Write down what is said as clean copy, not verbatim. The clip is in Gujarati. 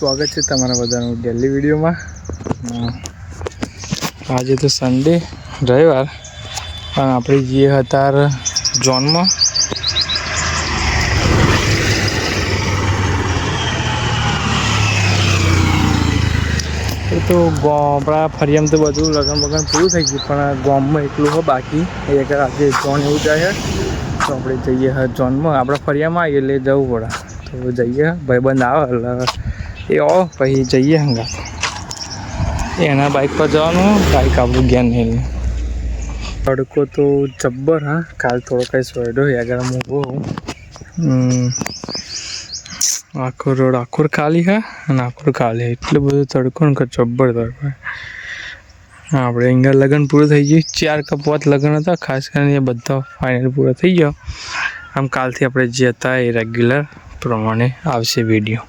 સ્વાગત છે તમારા બધાનું ડેલી વિડીયોમાં। આજે તો સન્ડે રવિવાર પણ આપણે જઈએ હતા ઝોનમાં। એ તો આપણા ફરિયામાં તો બધું લગન બગન પૂરું થઈ ગયું પણ ગામમાં એટલું હોય બાકી એક આજે ઝોન એવું જાય તો આપણે જઈએ ઝોનમાં। આપણે ફરિયામાં આવીએ એટલે જવું પડે તો જઈએ ભાઈબંધ આવે એટલે એ આવો પછી જઈએ હંગા એના બાઇક પર જવાનું બાઇક આપણું જ્ઞાન નહીં। તડકો તો જબ્બર હા કાલ થોડો કંઈ સ્વેડો આગળ મૂકો આખો રોડ આખુર ખાલી હા અને આખુર ખાલી એટલું બધું તડકો ને કે જબ્બર તડકો। આપણે અહીંયા લગ્ન પૂરું થઈ ગયું 4 કે 5 લગ્ન હતા ખાસ કરીને એ બધા ફાઇનલ પૂરા થઈ ગયો। આમ કાલથી આપણે જે હતા એ રેગ્યુલર પ્રમાણે આવશે વિડીયો।